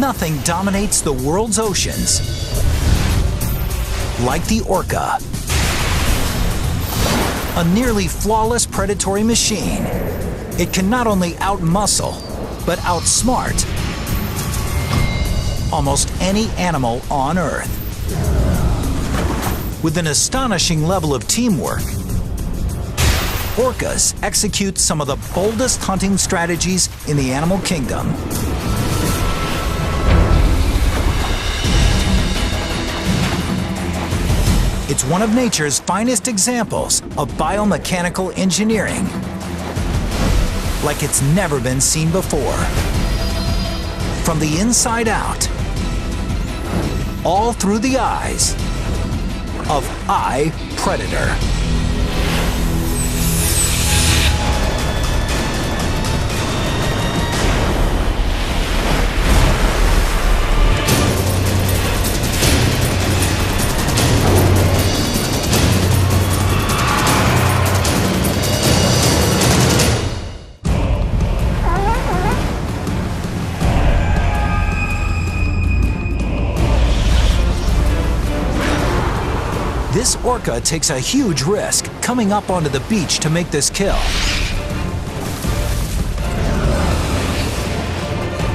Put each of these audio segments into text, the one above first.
Nothing dominates the world's oceans like the orca. A nearly flawless predatory machine, it can not only outmuscle, but outsmart almost any animal on Earth. With an astonishing level of teamwork, orcas execute some of the boldest hunting strategies in the animal kingdom. It's one of nature's finest examples of biomechanical engineering, like it's never been seen before. From the inside out, all through the eyes of Predator. This orca takes a huge risk coming up onto the beach to make this kill.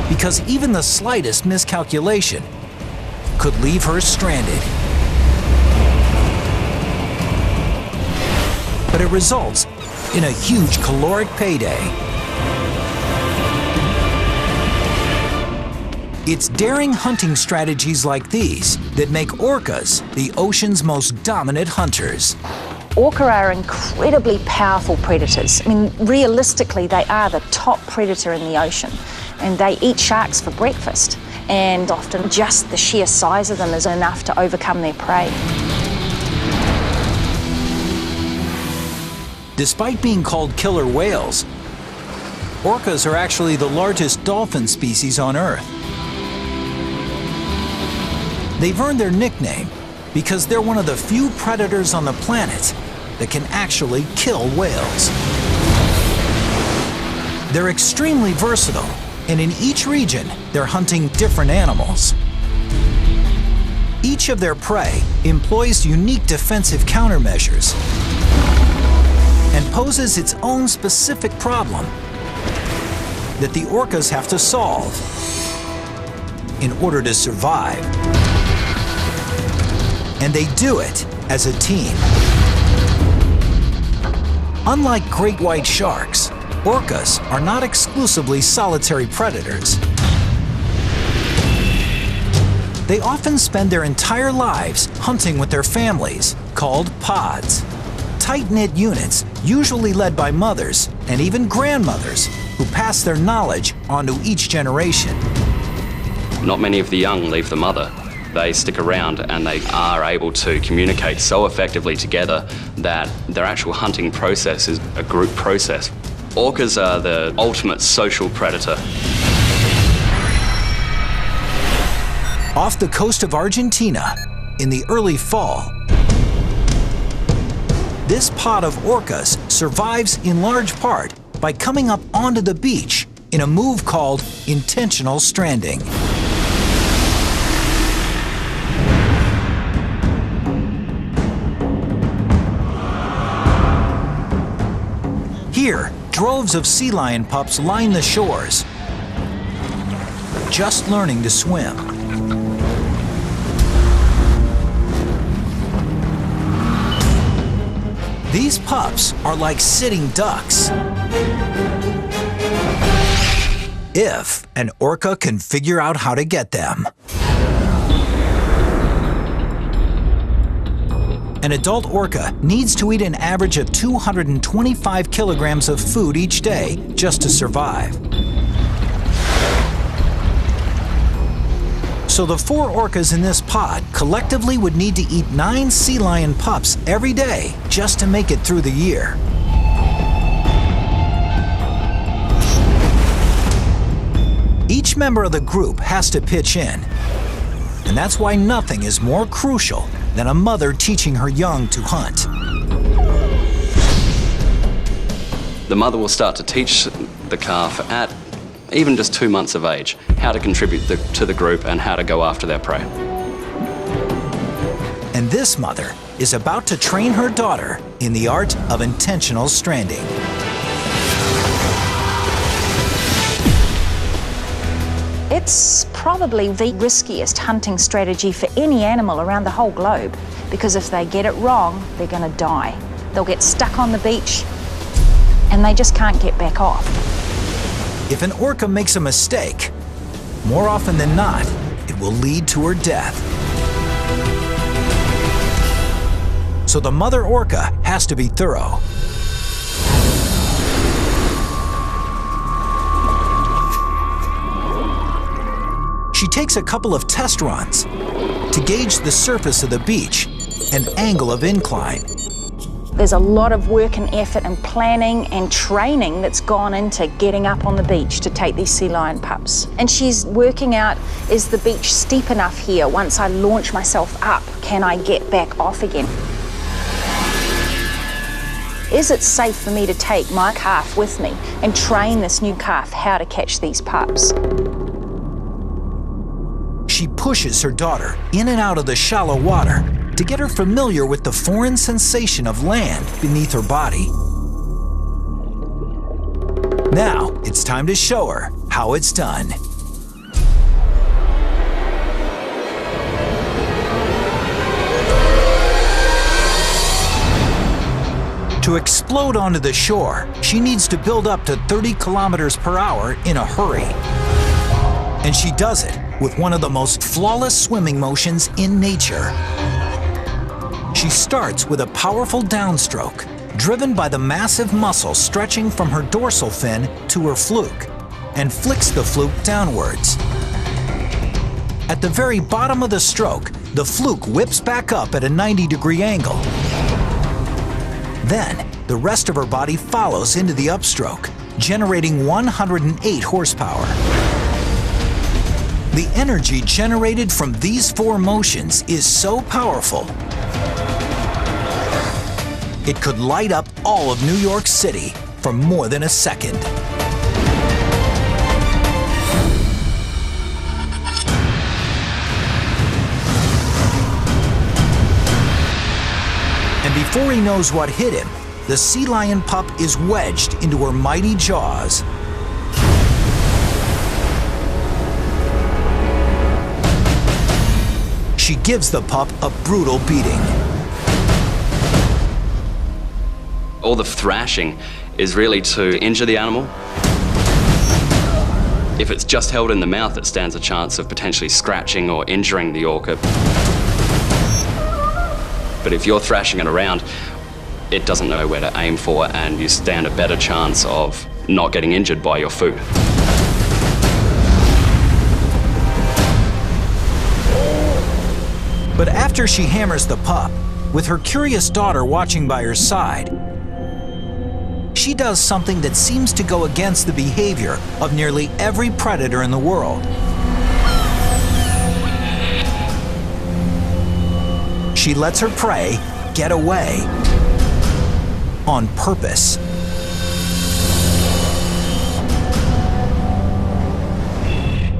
Because even the slightest miscalculation could leave her stranded. But it results in a huge caloric payday. It's daring hunting strategies like these that make orcas the ocean's most dominant hunters. Orca are incredibly powerful predators. I mean, realistically, they are the top predator in the ocean, and they eat sharks for breakfast. And often just the sheer size of them is enough to overcome their prey. Despite being called killer whales, orcas are actually the largest dolphin species on Earth. They've earned their nickname because they're one of the few predators on the planet that can actually kill whales. They're extremely versatile, and in each region, they're hunting different animals. Each of their prey employs unique defensive countermeasures and poses its own specific problem that the orcas have to solve in order to survive. And they do it as a team. Unlike great white sharks, orcas are not exclusively solitary predators. They often spend their entire lives hunting with their families, called pods. Tight-knit units, usually led by mothers and even grandmothers, who pass their knowledge onto each generation. Not many of the young leave the mother. They stick around and they are able to communicate so effectively together that their actual hunting process is a group process. Orcas are the ultimate social predator. Off the coast of Argentina, in the early fall, this pod of orcas survives in large part by coming up onto the beach in a move called intentional stranding. Here, droves of sea lion pups line the shores, just learning to swim. These pups are like sitting ducks, if an orca can figure out how to get them. An adult orca needs to eat an average of 225 kilograms of food each day just to survive. So the 4 orcas in this pod collectively would need to eat 9 sea lion pups every day just to make it through the year. Each member of the group has to pitch in, and that's why nothing is more crucial than a mother teaching her young to hunt. The mother will start to teach the calf at even just 2 months of age, how to contribute to the group and how to go after their prey. And this mother is about to train her daughter in the art of intentional stranding. It's probably the riskiest hunting strategy for any animal around the whole globe, because if they get it wrong, they're going to die. They'll get stuck on the beach and they just can't get back off. If an orca makes a mistake, more often than not, it will lead to her death. So the mother orca has to be thorough. She takes a couple of test runs to gauge the surface of the beach and angle of incline. There's a lot of work and effort and planning and training that's gone into getting up on the beach to take these sea lion pups. And she's working out, is the beach steep enough here? Once I launch myself up, can I get back off again? Is it safe for me to take my calf with me and train this new calf how to catch these pups? She pushes her daughter in and out of the shallow water to get her familiar with the foreign sensation of land beneath her body. Now it's time to show her how it's done. To explode onto the shore, she needs to build up to 30 kilometers per hour in a hurry. And she does it with one of the most flawless swimming motions in nature. She starts with a powerful downstroke, driven by the massive muscle stretching from her dorsal fin to her fluke, and flicks the fluke downwards. At the very bottom of the stroke, the fluke whips back up at a 90-degree angle. Then, the rest of her body follows into the upstroke, generating 108 horsepower. The energy generated from these four motions is so powerful, it could light up all of New York City for more than a second. And before he knows what hit him, the sea lion pup is wedged into her mighty jaws. She gives the pup a brutal beating. All the thrashing is really to injure the animal. If it's just held in the mouth, it stands a chance of potentially scratching or injuring the orca. But if you're thrashing it around, it doesn't know where to aim for, and you stand a better chance of not getting injured by your food. But after she hammers the pup, with her curious daughter watching by her side, she does something that seems to go against the behavior of nearly every predator in the world. She lets her prey get away on purpose.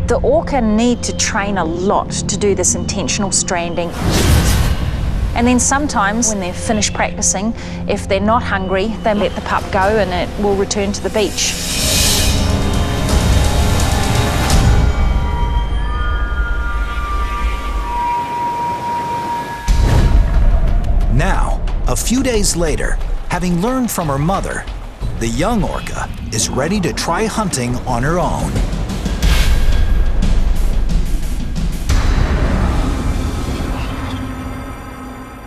The orca need to train a lot to do this intentional stranding. And then sometimes when they're finished practicing, if they're not hungry, they let the pup go and it will return to the beach. Now, a few days later, having learned from her mother, the young orca is ready to try hunting on her own.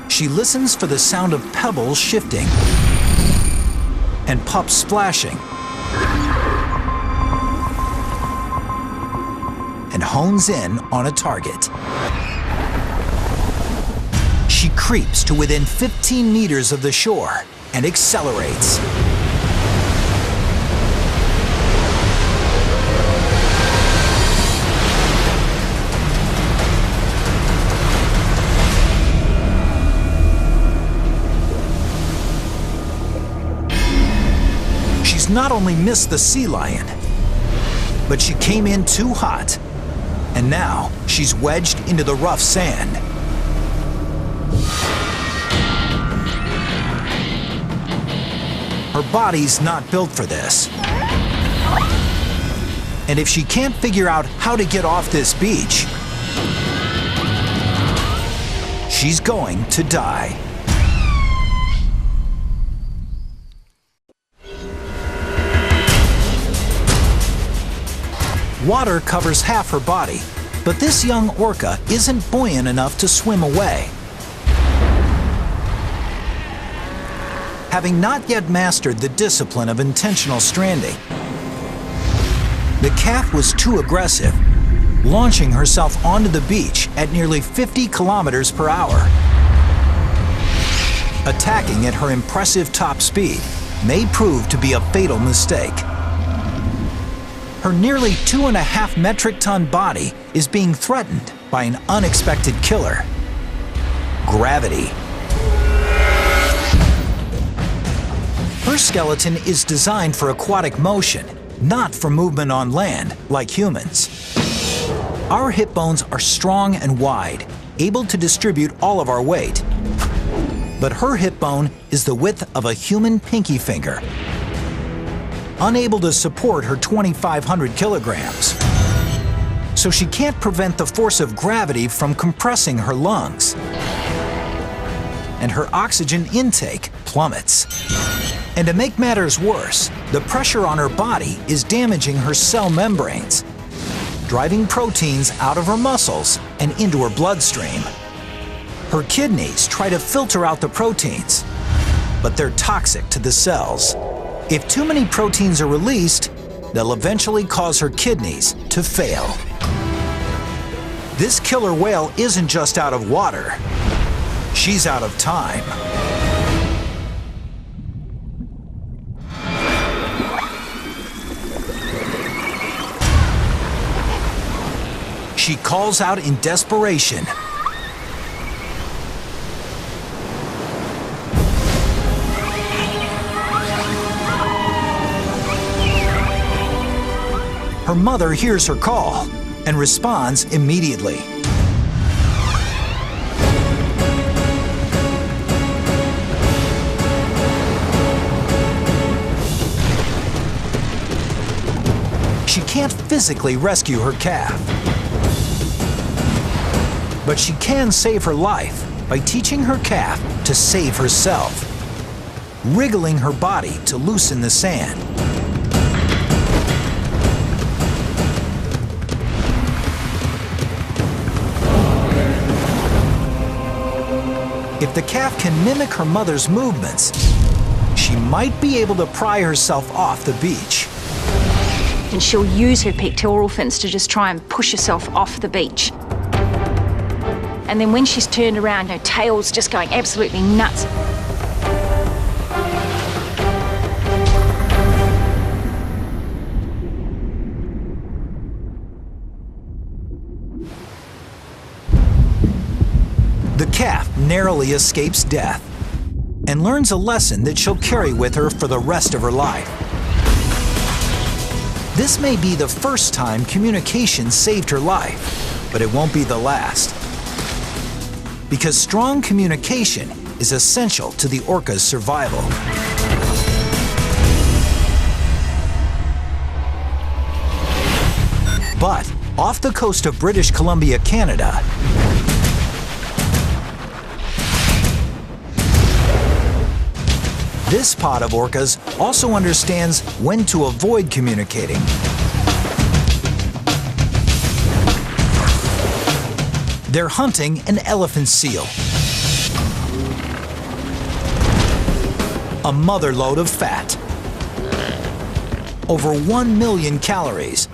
She listens for the sound of pebbles shifting and pups splashing, and hones in on a target. She creeps to within 15 meters of the shore and accelerates. She's not only missed the sea lion, But she came in too hot, and now she's wedged into the rough sand. Her body's not built for this. And if she can't figure out how to get off this beach, she's going to die. Water covers half her body, but this young orca isn't buoyant enough to swim away. Having not yet mastered the discipline of intentional stranding, the calf was too aggressive, launching herself onto the beach at nearly 50 kilometers per hour. Attacking at her impressive top speed may prove to be a fatal mistake. Her nearly 2.5 metric ton body is being threatened by an unexpected killer: gravity. Her skeleton is designed for aquatic motion, not for movement on land like humans. Our hip bones are strong and wide, able to distribute all of our weight. But her hip bone is the width of a human pinky finger, unable to support her 2,500 kilograms. So she can't prevent the force of gravity from compressing her lungs. And her oxygen intake plummets. And to make matters worse, the pressure on her body is damaging her cell membranes, driving proteins out of her muscles and into her bloodstream. Her kidneys try to filter out the proteins, but they're toxic to the cells. If too many proteins are released, they'll eventually cause her kidneys to fail. This killer whale isn't just out of water, she's out of time. She calls out in desperation. Her mother hears her call and responds immediately. She can't physically rescue her calf, but she can save her life by teaching her calf to save herself, wriggling her body to loosen the sand. If the calf can mimic her mother's movements, she might be able to pry herself off the beach. And she'll use her pectoral fins to just try and push herself off the beach. And then when she's turned around, her tail's just going absolutely nuts. The calf narrowly escapes death and learns a lesson that she'll carry with her for the rest of her life. This may be the first time communication saved her life, but it won't be the last. Because strong communication is essential to the orca's survival. But off the coast of British Columbia, Canada, this pod of orcas also understands when to avoid communicating. They're hunting an elephant seal, a mother lode of fat, over 1 million calories.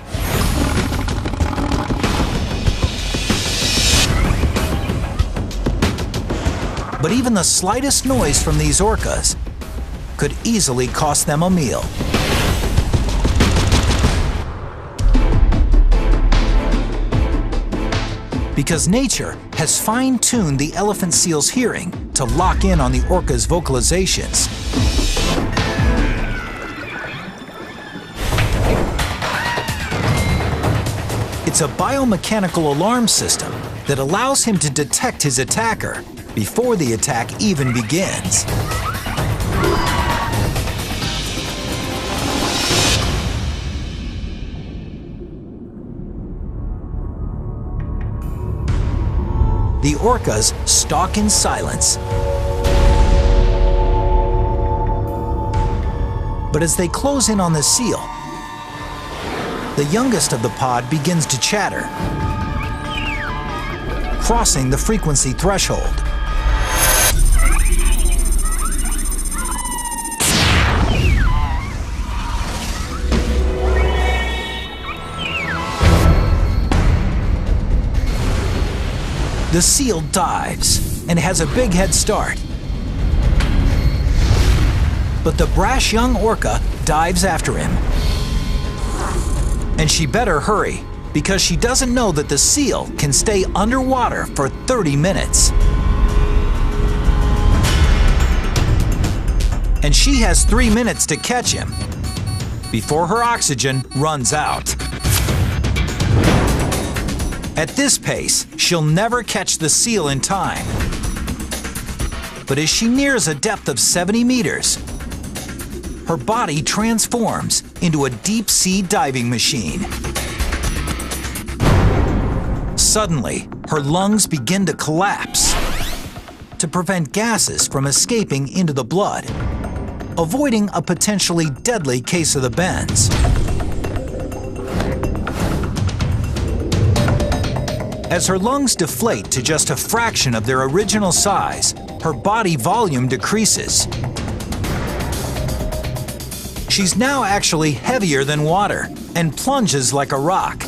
But even the slightest noise from these orcas could easily cost them a meal. Because nature has fine-tuned the elephant seal's hearing to lock in on the orca's vocalizations. It's a biomechanical alarm system that allows him to detect his attacker before the attack even begins. The orcas stalk in silence. But as they close in on the seal, the youngest of the pod begins to chatter, crossing the frequency threshold. The seal dives and has a big head start. But the brash young orca dives after him. And she better hurry, because she doesn't know that the seal can stay underwater for 30 minutes. And she has 3 minutes to catch him before her oxygen runs out. At this pace, she'll never catch the seal in time. But as she nears a depth of 70 meters, her body transforms into a deep-sea diving machine. Suddenly, her lungs begin to collapse to prevent gases from escaping into the blood, avoiding a potentially deadly case of the bends. As her lungs deflate to just a fraction of their original size, her body volume decreases. She's now actually heavier than water and plunges like a rock.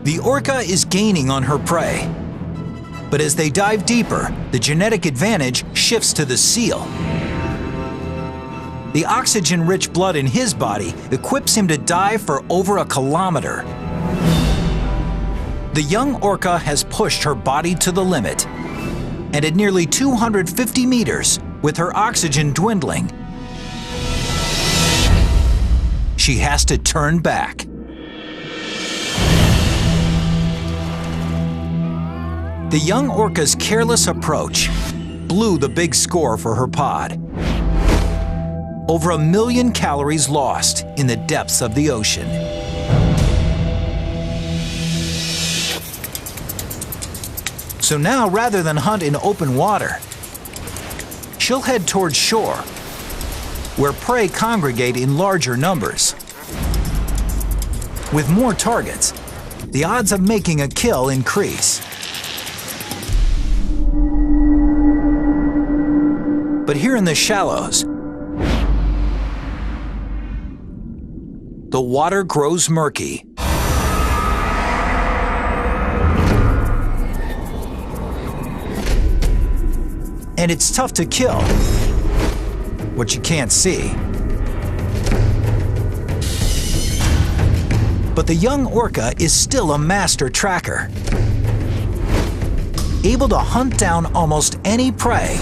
The orca is gaining on her prey. But as they dive deeper, the genetic advantage shifts to the seal. The oxygen-rich blood in his body equips him to dive for over a kilometer. The young orca has pushed her body to the limit, and at nearly 250 meters, with her oxygen dwindling, she has to turn back. The young orca's careless approach blew the big score for her pod. Over 1 million calories lost in the depths of the ocean. So now, rather than hunt in open water, she'll head towards shore, where prey congregate in larger numbers. With more targets, the odds of making a kill increase. But here in the shallows, the water grows murky. And it's tough to kill what you can't see. But the young orca is still a master tracker, able to hunt down almost any prey,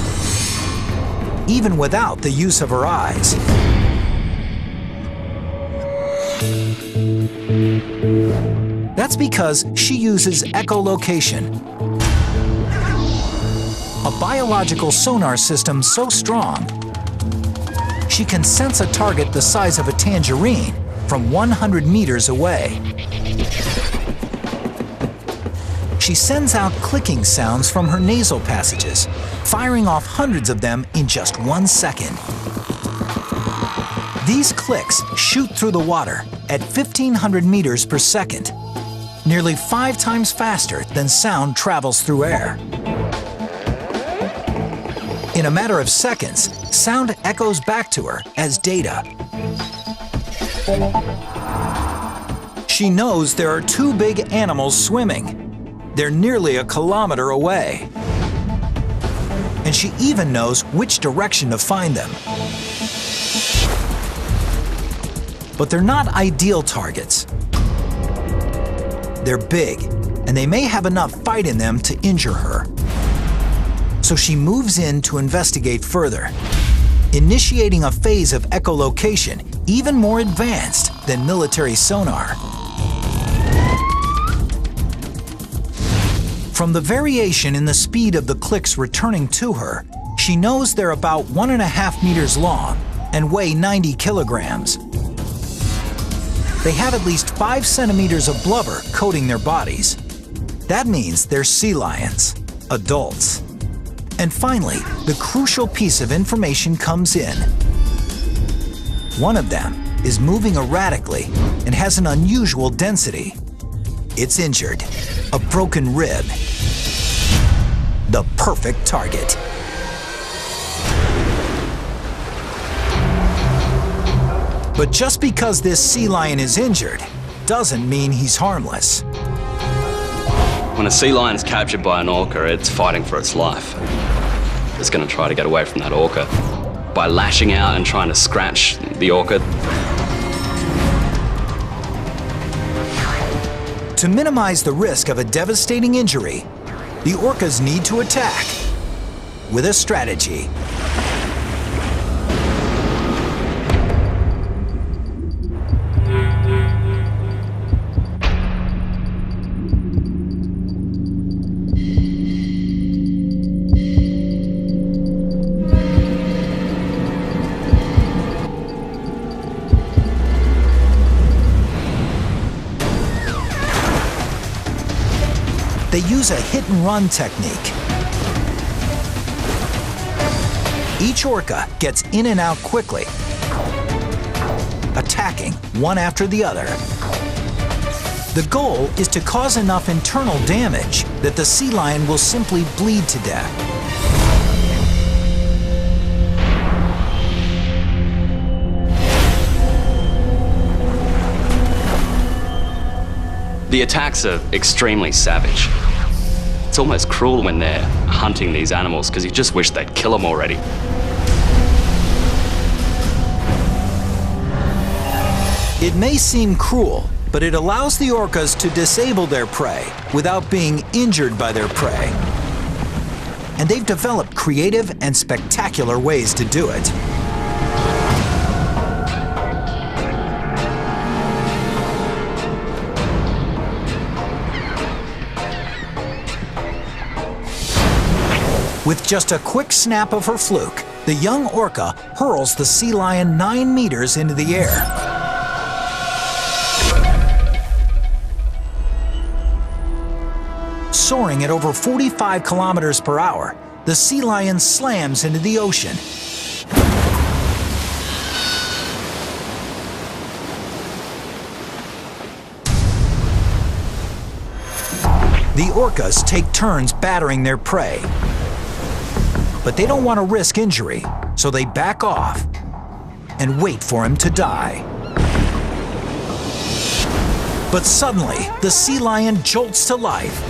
even without the use of her eyes. That's because she uses echolocation, a biological sonar system so strong she can sense a target the size of a tangerine from 100 meters away. She sends out clicking sounds from her nasal passages, firing off hundreds of them in just 1 second. These clicks shoot through the water at 1,500 meters per second, nearly 5 times faster than sound travels through air. In a matter of seconds, sound echoes back to her as data. She knows there are 2 big animals swimming. They're nearly a kilometer away. And she even knows which direction to find them. But they're not ideal targets. They're big, and they may have enough fight in them to injure her. So she moves in to investigate further, initiating a phase of echolocation even more advanced than military sonar. From the variation in the speed of the clicks returning to her, she knows they're about 1.5 meters long and weigh 90 kilograms. They have at least 5 centimeters of blubber coating their bodies. That means they're sea lions, adults. And finally, the crucial piece of information comes in. One of them is moving erratically and has an unusual density. It's injured, a broken rib. The perfect target. But just because this sea lion is injured doesn't mean he's harmless. When a sea lion is captured by an orca, it's fighting for its life. It's going to try to get away from that orca by lashing out and trying to scratch the orca. To minimize the risk of a devastating injury, the orcas need to attack with a strategy. They use a hit-and-run technique. Each orca gets in and out quickly, attacking one after the other. The goal is to cause enough internal damage that the sea lion will simply bleed to death. The attacks are extremely savage. It's almost cruel when they're hunting these animals because you just wish they'd kill them already. It may seem cruel, but it allows the orcas to disable their prey without being injured by their prey. And they've developed creative and spectacular ways to do it. With just a quick snap of her fluke, the young orca hurls the sea lion 9 meters into the air. Soaring at over 45 kilometers per hour, the sea lion slams into the ocean. The orcas take turns battering their prey. But they don't want to risk injury, so they back off and wait for him to die. But suddenly, the sea lion jolts to life.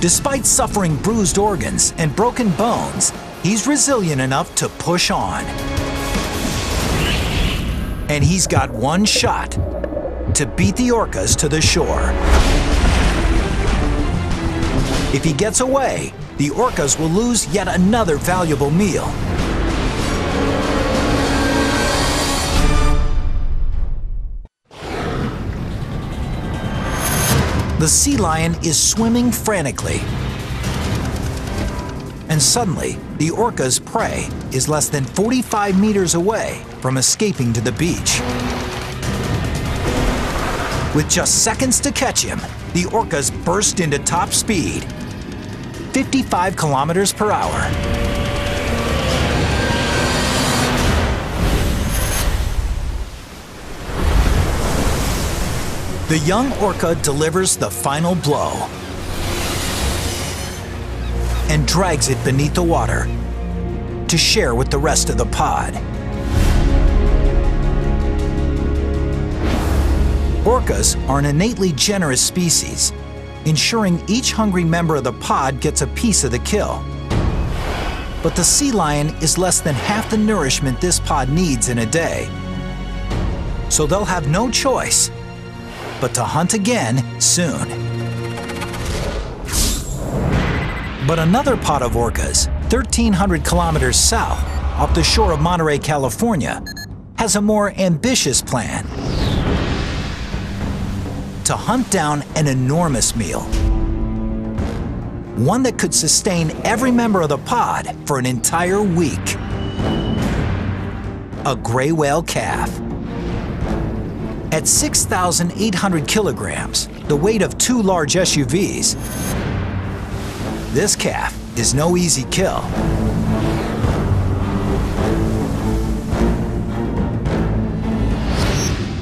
Despite suffering bruised organs and broken bones, he's resilient enough to push on. And he's got one shot to beat the orcas to the shore. If he gets away, the orcas will lose yet another valuable meal. The sea lion is swimming frantically. And suddenly, the orca's prey is less than 45 meters away from escaping to the beach. With just seconds to catch him, the orcas burst into top speed, 55 kilometers per hour. The young orca delivers the final blow and drags it beneath the water to share with the rest of the pod. Orcas are an innately generous species, ensuring each hungry member of the pod gets a piece of the kill. But the sea lion is less than half the nourishment this pod needs in a day. So they'll have no choice but to hunt again soon. But another pod of orcas, 1,300 kilometers south, off the shore of Monterey, California, has a more ambitious plan: to hunt down an enormous meal. One that could sustain every member of the pod for an entire week. A gray whale calf. At 6,800 kilograms, the weight of 2 large SUVs, this calf is no easy kill.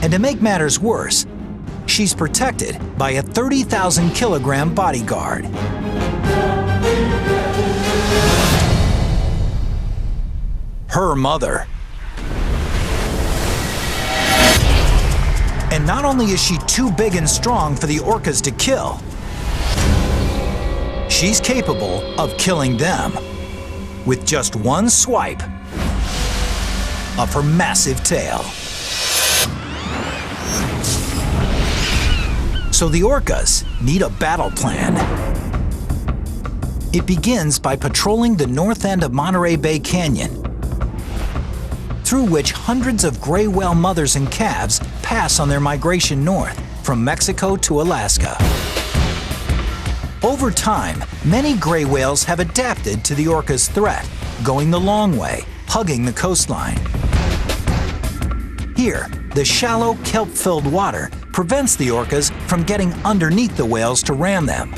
And to make matters worse, she's protected by a 30,000 kilogram bodyguard. Her mother. And not only is she too big and strong for the orcas to kill, she's capable of killing them with just one swipe of her massive tail. So the orcas need a battle plan. It begins by patrolling the north end of Monterey Bay Canyon, through which hundreds of gray whale mothers and calves pass on their migration north from Mexico to Alaska. Over time, many gray whales have adapted to the orca's threat, going the long way, hugging the coastline. Here, the shallow, kelp-filled water prevents the orcas from getting underneath the whales to ram them.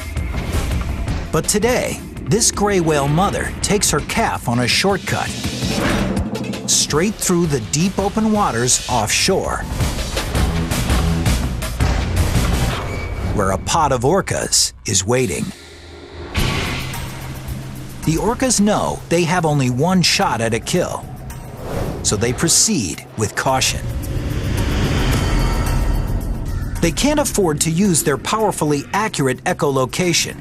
But today, this gray whale mother takes her calf on a shortcut, straight through the deep open waters offshore, where a pod of orcas is waiting. The orcas know they have only one shot at a kill, so they proceed with caution. They can't afford to use their powerfully accurate echolocation,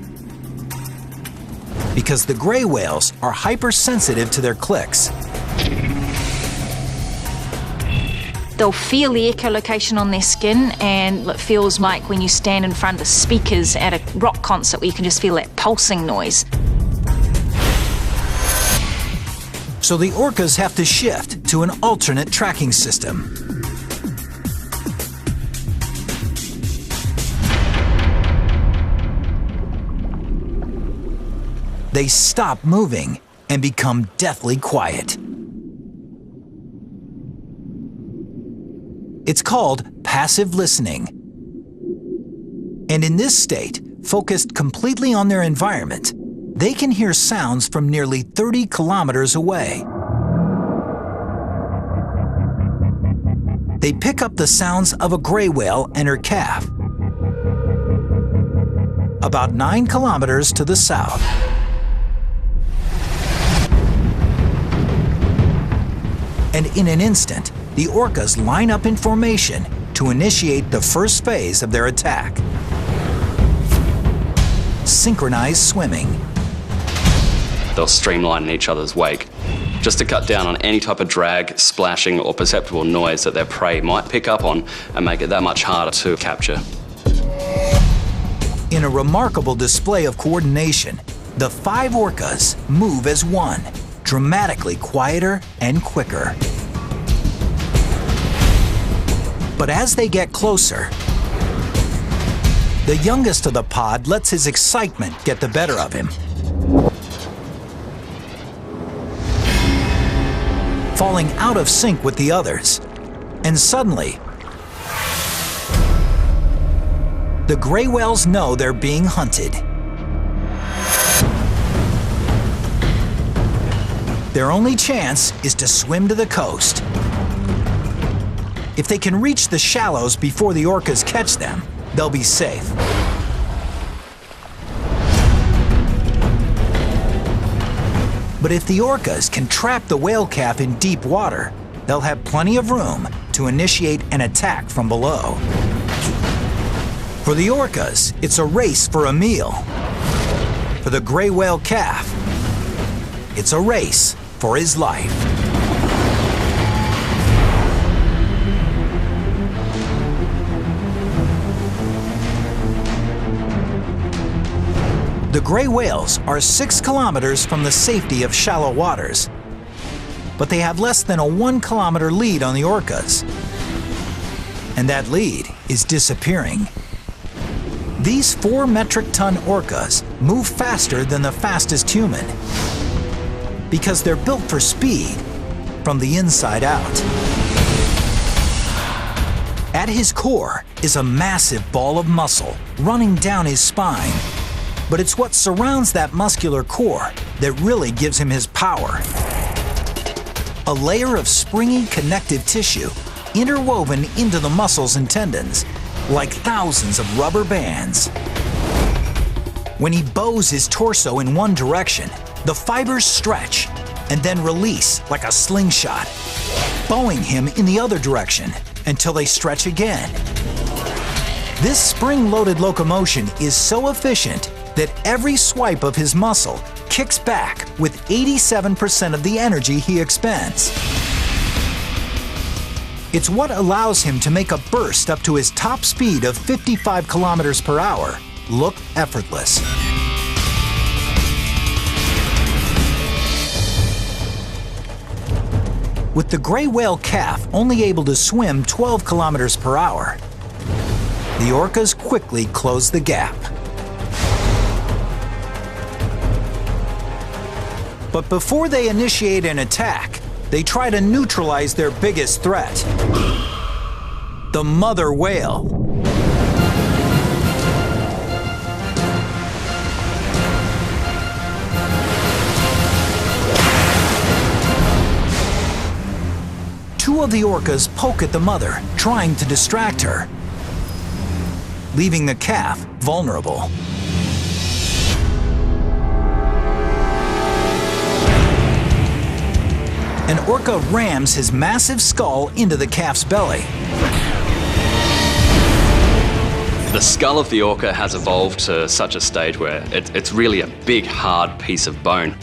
because the gray whales are hypersensitive to their clicks. They'll feel the echolocation on their skin, and it feels like when you stand in front of speakers at a rock concert where you can just feel that pulsing noise. So the orcas have to shift to an alternate tracking system. They stop moving and become deathly quiet. It's called passive listening. And in this state, focused completely on their environment, they can hear sounds from nearly 30 kilometers away. They pick up the sounds of a gray whale and her calf, about 9 kilometers to the south. And in an instant, the orcas line up in formation to initiate the first phase of their attack: synchronized swimming. They'll streamline in each other's wake, just to cut down on any type of drag, splashing, or perceptible noise that their prey might pick up on and make it that much harder to capture. In a remarkable display of coordination, the 5 orcas move as one, dramatically quieter and quicker. But as they get closer, the youngest of the pod lets his excitement get the better of him, falling out of sync with the others. And suddenly, the gray whales know they're being hunted. Their only chance is to swim to the coast. If they can reach the shallows before the orcas catch them, they'll be safe. But if the orcas can trap the whale calf in deep water, they'll have plenty of room to initiate an attack from below. For the orcas, it's a race for a meal. For the gray whale calf, it's a race for his life. The gray whales are 6 kilometers from the safety of shallow waters. but they have less than a 1-kilometer lead on the orcas. And that lead is disappearing. These 4 metric ton orcas move faster than the fastest human because they're built for speed from the inside out. At his core is a massive ball of muscle running down his spine, but it's what surrounds that muscular core that really gives him his power. A layer of springy connective tissue interwoven into the muscles and tendons, like thousands of rubber bands. When he bows his torso in one direction, the fibers stretch and then release like a slingshot, bowing him in the other direction until they stretch again. This spring-loaded locomotion is so efficient that every swipe of his muscle kicks back with 87% of the energy he expends. It's what allows him to make a burst up to his top speed of 55 kilometers per hour look effortless. With the gray whale calf only able to swim 12 kilometers per hour, the orcas quickly close the gap. But before they initiate an attack, they try to neutralize their biggest threat, the mother whale. Two of the orcas poke at the mother, trying to distract her, leaving the calf vulnerable. An orca rams his massive skull into the calf's belly. The skull of the orca has evolved to such a stage where it's really a big, hard piece of bone.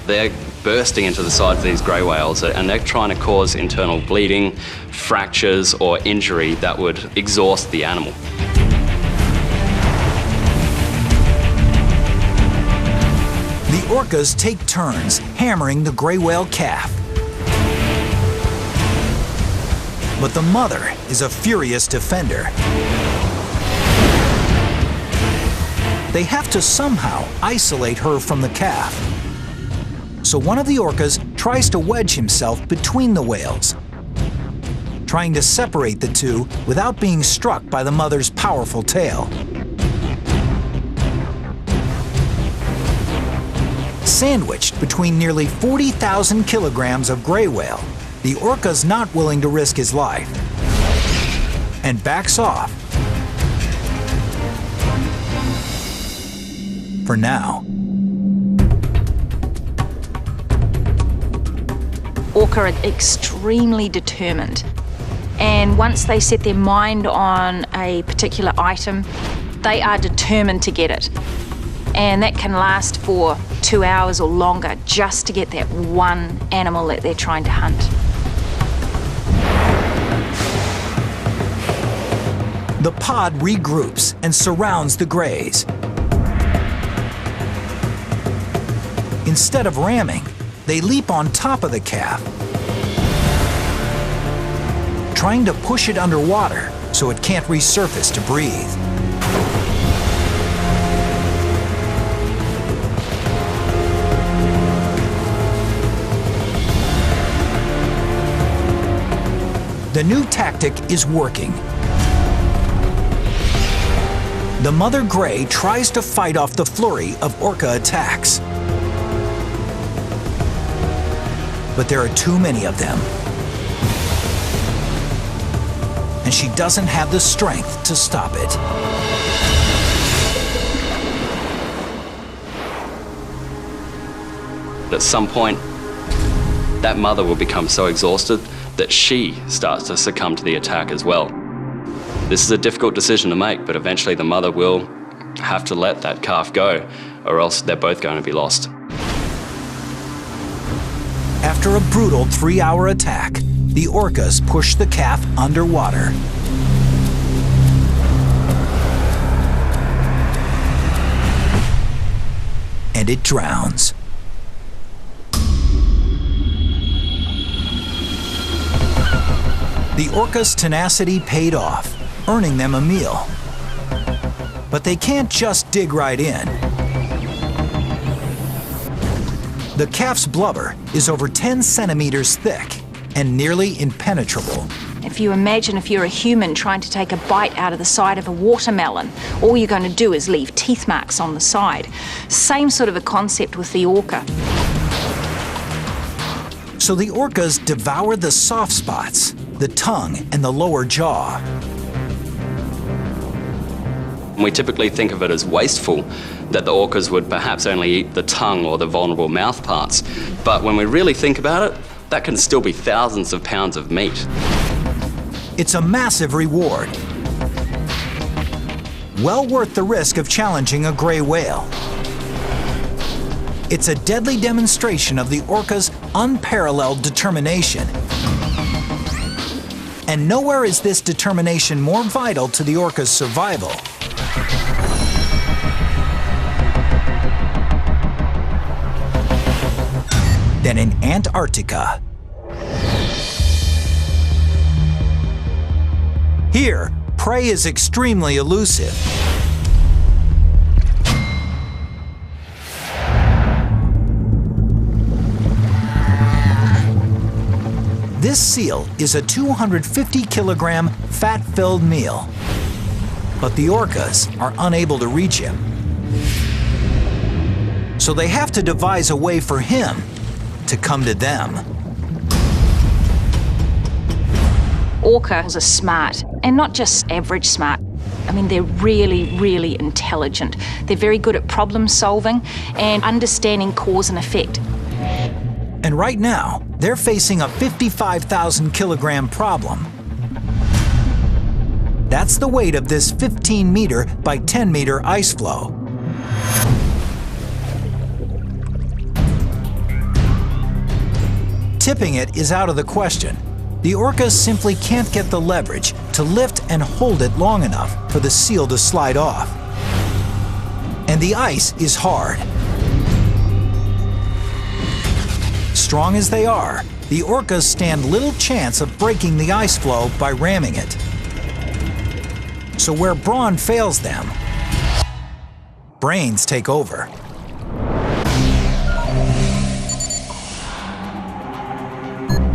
They're bursting into the sides of these grey whales and they're trying to cause internal bleeding, fractures or injury that would exhaust the animal. The orcas take turns hammering the grey whale calf. But the mother is a furious defender. They have to somehow isolate her from the calf. So one of the orcas tries to wedge himself between the whales, trying to separate the two without being struck by the mother's powerful tail. Sandwiched between nearly 40,000 kilograms of grey whale, the orca's not willing to risk his life and backs off for now. Orca are extremely determined, and once they set their mind on a particular item, they are determined to get it. And that can last for 2 hours or longer just to get that one animal that they're trying to hunt. The pod regroups and surrounds the greys. Instead of ramming, they leap on top of the calf, trying to push it underwater so it can't resurface to breathe. The new tactic is working. The mother grey tries to fight off the flurry of orca attacks. But there are too many of them. And she doesn't have the strength to stop it. At some point, that mother will become so exhausted that she starts to succumb to the attack as well. This is a difficult decision to make, but eventually the mother will have to let that calf go, or else they're both going to be lost. After a brutal 3-hour attack, the orcas push the calf underwater. And it drowns. The orca's tenacity paid off, earning them a meal. But they can't just dig right in. The calf's blubber is over 10 centimeters thick and nearly impenetrable. If you imagine if you're a human trying to take a bite out of the side of a watermelon, all you're going to do is leave teeth marks on the side. Same sort of a concept with the orca. So the orcas devour the soft spots, the tongue and the lower jaw. We typically think of it as wasteful, that the orcas would perhaps only eat the tongue or the vulnerable mouth parts. But when we really think about it, that can still be thousands of pounds of meat. It's a massive reward. Well worth the risk of challenging a gray whale. It's a deadly demonstration of the orca's unparalleled determination. And nowhere is this determination more vital to the orca's survival than in Antarctica. Here, prey is extremely elusive. This seal is a 250-kilogram fat-filled meal, but the orcas are unable to reach him. So they have to devise a way for him to come to them. Orcas are smart, and not just average smart. I mean, they're really, really intelligent. They're very good at problem solving and understanding cause and effect. And right now, they're facing a 55,000-kilogram problem. That's the weight of this 15-meter by 10-meter ice floe. Tipping it is out of the question. The orcas simply can't get the leverage to lift and hold it long enough for the seal to slide off. And the ice is hard. Strong as they are, the orcas stand little chance of breaking the ice floe by ramming it. So where brawn fails them, brains take over.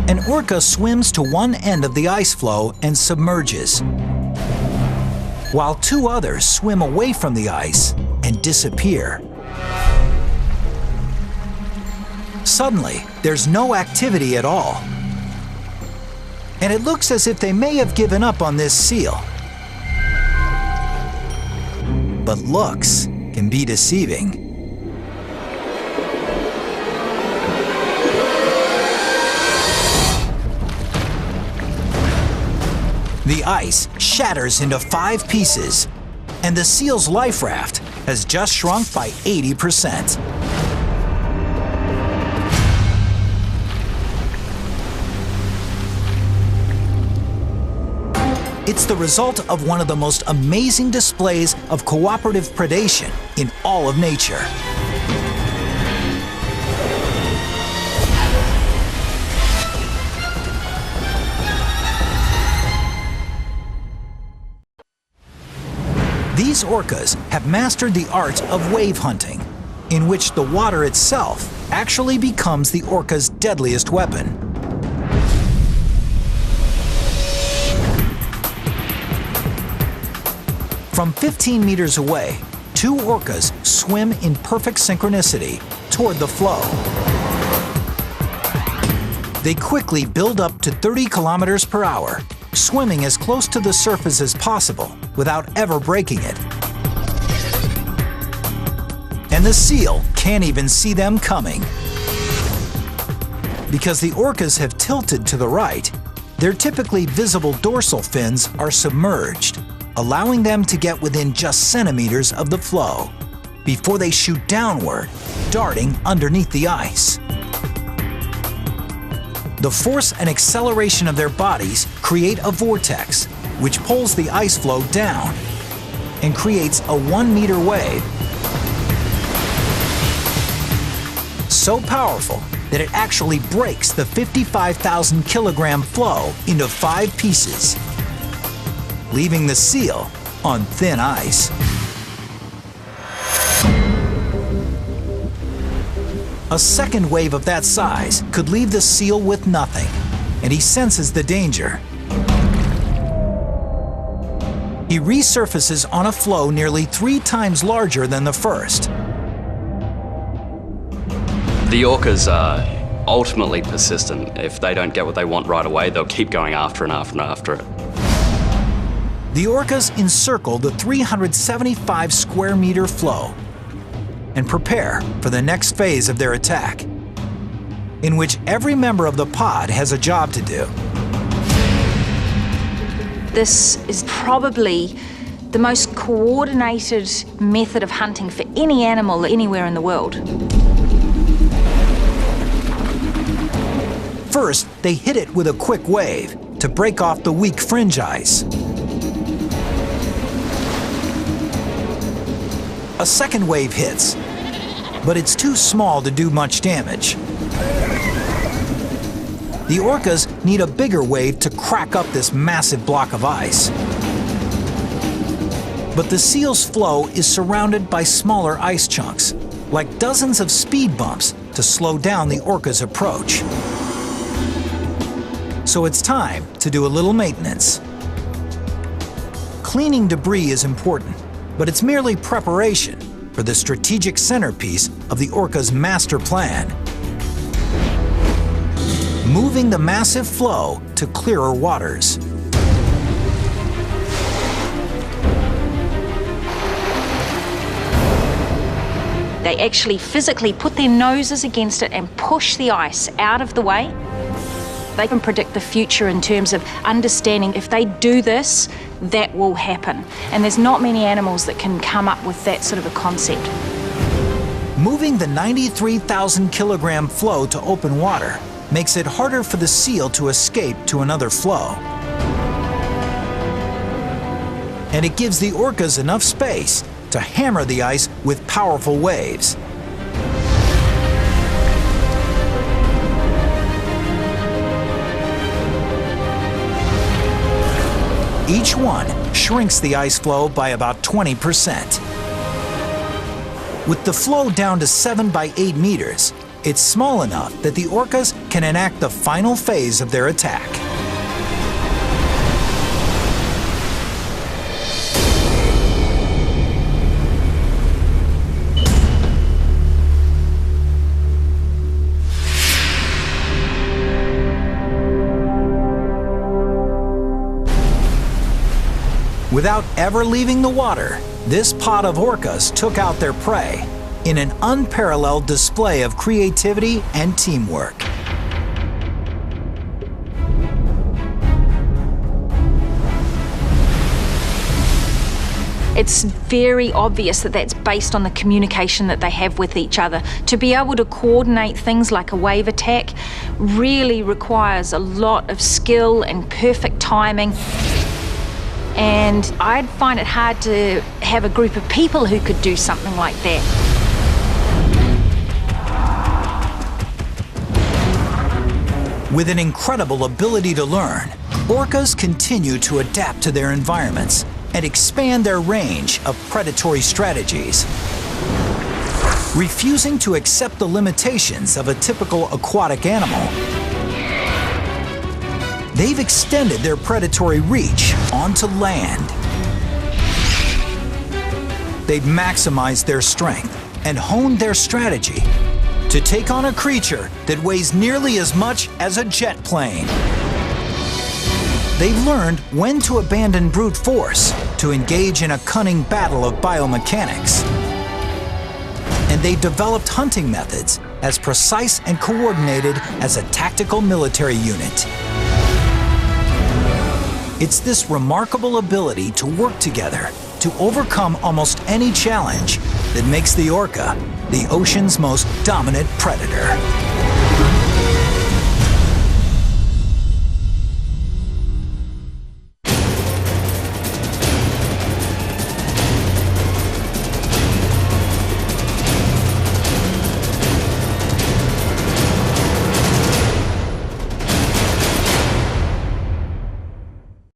An orca swims to one end of the ice floe and submerges, while two others swim away from the ice and disappear. Suddenly, there's no activity at all. And it looks as if they may have given up on this seal. But looks can be deceiving. The ice shatters into 5 pieces, and the seal's life raft has just shrunk by 80%. It's the result of one of the most amazing displays of cooperative predation in all of nature. These orcas have mastered the art of wave hunting, in which the water itself actually becomes the orca's deadliest weapon. From 15 meters away, 2 orcas swim in perfect synchronicity toward the flow. They quickly build up to 30 kilometers per hour, swimming as close to the surface as possible without ever breaking it. And the seal can't even see them coming. Because the orcas have tilted to the right, their typically visible dorsal fins are submerged, allowing them to get within just centimeters of the flow before they shoot downward, darting underneath the ice. The force and acceleration of their bodies create a vortex, which pulls the ice floe down and creates a 1-meter wave. So powerful that it actually breaks the 55,000 kilogram floe into 5 pieces, leaving the seal on thin ice. A second wave of that size could leave the seal with nothing, and he senses the danger. He resurfaces on a floe nearly 3 times larger than the first. The orcas are ultimately persistent. If they don't get what they want right away, they'll keep going after and after and after it. The orcas encircle the 375 square meter floe and prepare for the next phase of their attack, in which every member of the pod has a job to do. This is probably the most coordinated method of hunting for any animal anywhere in the world. First, they hit it with a quick wave to break off the weak fringe ice. A second wave hits, but it's too small to do much damage. The orcas need a bigger wave to crack up this massive block of ice. But the seal's floe is surrounded by smaller ice chunks, like dozens of speed bumps to slow down the orca's approach. So it's time to do a little maintenance. Cleaning debris is important, but it's merely preparation for the strategic centerpiece of the orca's master plan: moving the massive floe to clearer waters. They actually physically put their noses against it and push the ice out of the way. They can predict the future in terms of understanding if they do this, that will happen. And there's not many animals that can come up with that sort of a concept. Moving the 93,000 kilogram floe to open water makes it harder for the seal to escape to another floe. And it gives the orcas enough space to hammer the ice with powerful waves. Each one shrinks the ice floe by about 20%. With the floe down to 7 by 8 meters, it's small enough that the orcas can enact the final phase of their attack. Without ever leaving the water, this pod of orcas took out their prey in an unparalleled display of creativity and teamwork. It's very obvious that that's based on the communication that they have with each other. To be able to coordinate things like a wave attack really requires a lot of skill and perfect timing. And I'd find it hard to have a group of people who could do something like that. With an incredible ability to learn, orcas continue to adapt to their environments and expand their range of predatory strategies. Refusing to accept the limitations of a typical aquatic animal, they've extended their predatory reach onto land. They've maximized their strength and honed their strategy to take on a creature that weighs nearly as much as a jet plane. They've learned when to abandon brute force to engage in a cunning battle of biomechanics. And they've developed hunting methods as precise and coordinated as a tactical military unit. It's this remarkable ability to work together to overcome almost any challenge that makes the orca the ocean's most dominant predator.